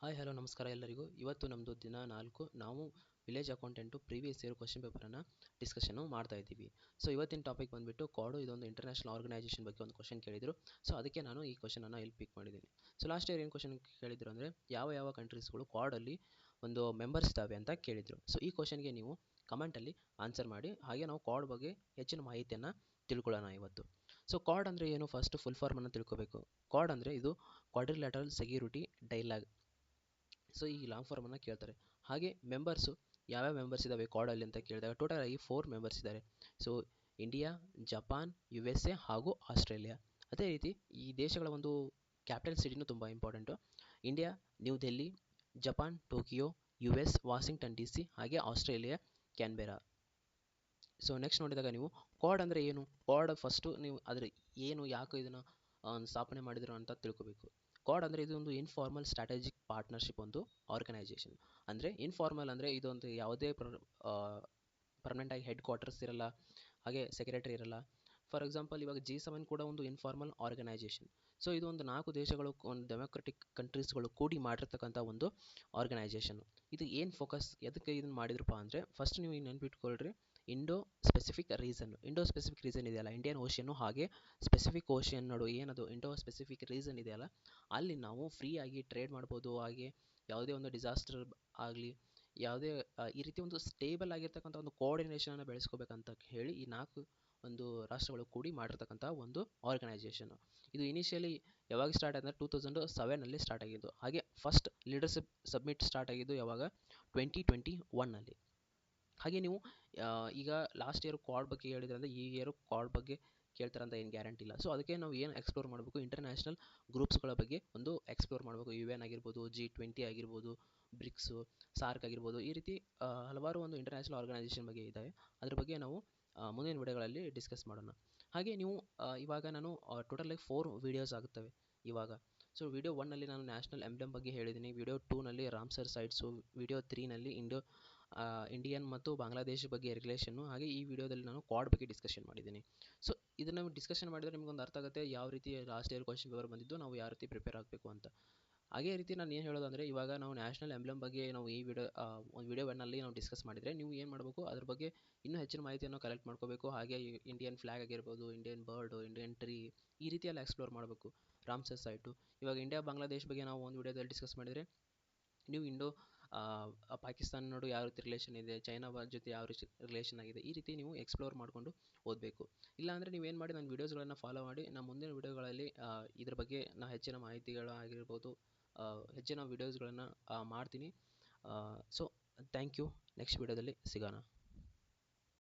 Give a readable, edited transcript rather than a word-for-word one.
Hi hello ನಮಸ್ಕಾರ ಎಲ್ಲರಿಗೂ. ಇವತ್ತು ನಮ್ಮದು ದಿನ 4. ನಾವು village accountant previous year question ಪೇಪರನ್ನು ಡಿಸ್ಕಷನ್ನು ಮಾಡ್ತಾ ಇದ್ದೀವಿ. ಸೊ ಇವತ್ತಿನ ಟಾಪಿಕ್ ಬಂದುಬಿಟ್ಟು ಕಾಡು. ಇದೊಂದು ಇಂಟರ್ನ್ಯಾಷನಲ್ ಆರ್ಗನೈಸೇಷನ್ ಬಗ್ಗೆ ಒಂದು ಕ್ವಶನ್ ಕೇಳಿದರು. ಸೊ ಅದಕ್ಕೆ ನಾನು ಈ ಕ್ವಶನನ್ನು ಇಲ್ಲಿ ಪಿಕ್ ಮಾಡಿದ್ದೀನಿ. ಸೊ ಲಾಸ್ಟ್ ಇಯರ್ ಏನು ಕ್ವಶನ್ ಕೇಳಿದ್ರು ಅಂದರೆ ಯಾವ ಕಂಟ್ರೀಸ್ಗಳು ಕ್ವಾಡಲ್ಲಿ ಒಂದು ಮೆಂಬರ್ಸ್ ಇದ್ದಾವೆ ಅಂತ ಕೇಳಿದರು. ಸೊ ಈ ಕ್ವಶನ್ಗೆ ನೀವು ಕಮೆಂಟಲ್ಲಿ ಆನ್ಸರ್ ಮಾಡಿ. ಹಾಗೆ ನಾವು ಕ್ವಾಡ್ ಬಗ್ಗೆ ಹೆಚ್ಚಿನ ಮಾಹಿತಿಯನ್ನು ತಿಳ್ಕೊಳ್ಳೋಣ ಇವತ್ತು. ಸೊ ಕ್ವಾಡ್ ಅಂದರೆ ಏನು, ಫಸ್ಟ್ ಫುಲ್ ಫಾರ್ಮನ್ನು ತಿಳ್ಕೋಬೇಕು. ಕ್ವಾಡ್ ಅಂದರೆ ಇದು ಕ್ವಾಡ್ರಿಲ್ಯಾಟರಲ್ ಸೆಕ್ಯೂರಿಟಿ ಡೈಲಾಗ್. ಸೊ ಈ ಲಾಂಗ್ ಫಾರ್ಮನ್ನು ಕೇಳ್ತಾರೆ. ಹಾಗೆ ಮೆಂಬರ್ಸು ಯಾವ್ಯಾವ ಮೆಂಬರ್ಸ್ ಇದ್ದಾವೆ ಕ್ವಾಡಲ್ಲಿ ಅಂತ ಕೇಳಿದಾಗ ಟೋಟಲ್ ಆಗಿ 4 ಮೆಂಬರ್ಸ್ ಇದ್ದಾರೆ. ಸೊ ಇಂಡಿಯಾ, ಜಪಾನ್, USA ಹಾಗೂ ಆಸ್ಟ್ರೇಲಿಯಾ. ಅದೇ ರೀತಿ ಈ ದೇಶಗಳ ಒಂದು ಕ್ಯಾಪಿಟಲ್ ಸಿಟಿನೂ ತುಂಬ important. India new Delhi, Japan Tokyo, US Washington DC, ಹಾಗೆ ಆಸ್ಟ್ರೇಲಿಯಾ ಕ್ಯಾನ್ಬೆರಾ. ಸೊ ನೆಕ್ಸ್ಟ್ ನೋಡಿದಾಗ ನೀವು ಕ್ವಾಡ್ ಅಂದರೆ ಏನು, ಕ್ವಾಡ್ ಫಸ್ಟು ನೀವು ಅದರ ಏನು, ಯಾಕೆ ಇದನ್ನು ಸ್ಥಾಪನೆ ಮಾಡಿದ್ರು ಅಂತ ತಿಳ್ಕೋಬೇಕು. ಕ್ವಾಡ್ ಅಂದರೆ ಇದು ಒಂದು ಇನ್ಫಾರ್ಮಲ್ ಸ್ಟ್ರಾಟಜಿಕ್ ಪಾರ್ಟ್ನರ್ಶಿಪ್ ಒಂದು ಆರ್ಗನೈಸೇಷನ್. ಅಂದರೆ ಇನ್ಫಾರ್ಮಲ್ ಅಂದರೆ ಇದೊಂದು ಯಾವುದೇ ಪರ್ಮನೆಂಟಾಗಿ ಹೆಡ್ ಕ್ವಾರ್ಟರ್ಸ್ ಇರಲ್ಲ, ಹಾಗೆ ಸೆಕ್ರೆಟರಿ ಇರಲ್ಲ. ಫಾರ್ ಎಕ್ಸಾಂಪಲ್ ಇವಾಗ G7 ಕೂಡ ಒಂದು ಇನ್ಫಾರ್ಮಲ್ ಆರ್ಗನೈಸೇಷನ್. ಸೊ ಇದು ಒಂದು 4 ದೇಶಗಳು, ಒಂದು ಡೆಮೊಕ್ರೆಟಿಕ್ ಕಂಟ್ರೀಸ್ಗಳು ಕೂಡಿ ಮಾಡಿರ್ತಕ್ಕಂಥ ಒಂದು ಆರ್ಗನೈಸೇಷನ್. ಇದು ಏನು ಫೋಕಸ್, ಎದಕ್ಕೆ ಇದನ್ನು ಮಾಡಿದ್ರಪ್ಪ ಅಂದರೆ ಫಸ್ಟ್ ನೀವು ನೆನ್ಪಿಟ್ಕೊಳ್ರಿ, Indo Pacific region. Indo Pacific region ಇದೆಯಲ್ಲ, ಇಂಡಿಯನ್ ಓಷನ್ನು ಹಾಗೆ ಸ್ಪೆಸಿಫಿಕ್ ಓಷನ್ ನೋಡು, ಏನದು ಇಂಡೋ ಸ್ಪೆಸಿಫಿಕ್ ರೀಸನ್ ಇದೆಯಲ್ಲ, ಅಲ್ಲಿ ನಾವು ಫ್ರೀಯಾಗಿ ಟ್ರೇಡ್ ಮಾಡ್ಬೋದು. ಹಾಗೆ ಯಾವುದೇ ಒಂದು ಡಿಸಾಸ್ಟರ್ ಆಗಲಿ, ಯಾವುದೇ ಈ ರೀತಿ ಒಂದು ಸ್ಟೇಬಲ್ ಆಗಿರ್ತಕ್ಕಂಥ ಒಂದು ಕೋಆರ್ಡಿನೇಷನನ್ನು ಬೆಳೆಸ್ಕೋಬೇಕಂತ ಹೇಳಿ ಈ 4 ಒಂದು ರಾಷ್ಟ್ರಗಳು ಕೂಡಿ ಮಾಡಿರ್ತಕ್ಕಂಥ ಒಂದು ಆರ್ಗನೈಸೇಷನ್. ಇದು ಇನಿಷಿಯಲಿ ಯಾವಾಗ ಸ್ಟಾರ್ಟ್ ಆಗಿದೆ, 2007 ಸ್ಟಾರ್ಟ್ ಆಗಿದ್ದು. ಹಾಗೆ ಫಸ್ಟ್ ಲೀಡರ್ಶಿಪ್ ಸಬ್ಮಿಟ್ ಸ್ಟಾರ್ಟ್ ಆಗಿದ್ದು ಯಾವಾಗ, 2021. ಹಾಗೆ ನೀವು ಈಗ ಲಾಸ್ಟ್ ಇಯರ್ ಕ್ವಾಡ್ ಬಗ್ಗೆ ಹೇಳಿದ್ರೆ ಅಂದರೆ ಈ ಇಯರ್ ಕ್ವಾಡ್ ಬಗ್ಗೆ ಕೇಳ್ತಾರಂತ ಏನು ಗ್ಯಾರಂಟಿ ಇಲ್ಲ. ಸೊ ಅದಕ್ಕೆ ನಾವು ಏನು ಎಕ್ಸ್ಪ್ಲೋರ್ ಮಾಡಬೇಕು, ಇಂಟರ್ನ್ಯಾಷನಲ್ ಗ್ರೂಪ್ಸ್ಗಳ ಬಗ್ಗೆ ಒಂದು ಎಕ್ಸ್ಪ್ಲೋರ್ ಮಾಡಬೇಕು. UN ಆಗಿರ್ಬೋದು, G20 ಆಗಿರ್ಬೋದು, ಬ್ರಿಕ್ಸು, ಸಾರ್ಕ್ ಆಗಿರ್ಬೋದು, ಈ ರೀತಿ ಹಲವಾರು ಒಂದು ಇಂಟರ್ನ್ಯಾಷನಲ್ ಆರ್ಗನೈಸೇಷನ್ ಬಗ್ಗೆ ಇದ್ದಾವೆ. ಅದ್ರ ಬಗ್ಗೆ ನಾವು ಮುಂದಿನ ವಿಡಿಯೋಗಳಲ್ಲಿ ಡಿಸ್ಕಸ್ ಮಾಡೋಣ. ಹಾಗೆ ನೀವು ಇವಾಗ ನಾನು ಟೋಟಲಾಗಿ 4 ವೀಡಿಯೋಸ್ ಆಗುತ್ತವೆ ಇವಾಗ. ಸೊ ವಿಡಿಯೋ 1ನಲ್ಲಿ ನಾನು ನ್ಯಾಷನಲ್ ಎಂಬ್ಲೆಮ್ ಬಗ್ಗೆ ಹೇಳಿದ್ದೀನಿ, ವಿಡಿಯೋ 2ನಲ್ಲಿ ರಾಮ್ಸರ್ ಸೈಟ್ಸು, ವಿಡಿಯೋ 3ನಲ್ಲಿ ಇಂಡಿಯನ್ ಮತ್ತು ಬಾಂಗ್ಲಾದೇಶ ಬಗ್ಗೆ ರಿಲೇಷನ್ನು, ಹಾಗೆ ಈ ವಿಡಿಯೋದಲ್ಲಿ ನಾನು ಕ್ವಾಡ್ ಬಗ್ಗೆ ಡಿಸ್ಕಷನ್ ಮಾಡಿದ್ದೀನಿ. ಸೊ ಇದನ್ನು ಡಿಸ್ಕಷನ್ ಮಾಡಿದರೆ ನಿಮಗೊಂದು ಅರ್ಥ ಆಗುತ್ತೆ ಯಾವ ರೀತಿ ಲಾಸ್ಟ್ ಇಯರ್ ಕ್ವಶನ್ ಪೇಪರ್ ಬಂದಿದ್ದು, ನಾವು ಯಾವ ರೀತಿ ಪ್ರಿಪೇರ್ ಆಗಬೇಕು ಅಂತ. ಅದೇ ರೀತಿ ನಾನು ಏನು ಹೇಳೋದಂದರೆ, ಇವಾಗ ನಾವು ನ್ಯಾಷನಲ್ ಎಂಬ್ಲೆಮ್ ಬಗ್ಗೆ ನಾವು ಈ ವಿಡಿಯೋ 1ನಲ್ಲಿ ನಾವು ಡಿಸ್ಕಸ್ ಮಾಡಿದರೆ ನೀವು ಏನು ಮಾಡಬೇಕು, ಅದ್ರ ಬಗ್ಗೆ ಇನ್ನೂ ಹೆಚ್ಚಿನ ಮಾಹಿತಿಯನ್ನು ಕಲೆಕ್ಟ್ ಮಾಡ್ಕೋಬೇಕು. ಹಾಗೆ ಇಂಡಿಯನ್ ಫ್ಲಾಗ್ ಆಗಿರ್ಬೋದು, ಇಂಡಿಯನ್ ಬರ್ಡು, ಇಂಡಿಯನ್ ಟ್ರೀ, ಈ ರೀತಿಯೆಲ್ಲ ಎಕ್ಸ್ಪ್ಲೋರ್ ಮಾಡಬೇಕು. ರಾಮ್ಸರ್ ಸೈಟು, ಇವಾಗ ಇಂಡಿಯಾ ಬಾಂಗ್ಲಾದೇಶ ಬಗ್ಗೆ ನಾವು ಒಂದು ವಿಡಿಯೋದಲ್ಲಿ ಡಿಸ್ಕಸ್ ಮಾಡಿದರೆ ನೀವು ಪಾಕಿಸ್ತಾನ ನೋಡು ಯಾವ ರೀತಿ ರಿಲೇಷನ್ ಇದೆ, ಚೈನಾ ಜೊತೆ ಯಾವ ರೀತಿ ರಿಲೇಷನ್ ಆಗಿದೆ, ಈ ರೀತಿ ನೀವು ಎಕ್ಸ್ಪ್ಲೋರ್ ಮಾಡಿಕೊಂಡು ಓದಬೇಕು. ಇಲ್ಲಾಂದರೆ ನೀವೇನು ಮಾಡಿ, ನನ್ನ ವೀಡಿಯೋಸ್ಗಳನ್ನು ಫಾಲೋ ಮಾಡಿ, ನಾನು ಮುಂದಿನ ವೀಡಿಯೋಗಳಲ್ಲಿ ಇದ್ರ ಬಗ್ಗೆ ನಾನು ಹೆಚ್ಚಿನ ಮಾಹಿತಿಗಳಾಗಿರ್ಬೋದು, ಹೆಚ್ಚಿನ ವೀಡಿಯೋಸ್ಗಳನ್ನು ಮಾಡ್ತೀನಿ. So thank you. ನೆಕ್ಸ್ಟ್ ವೀಡಿಯೋದಲ್ಲಿ ಸಿಗೋಣ.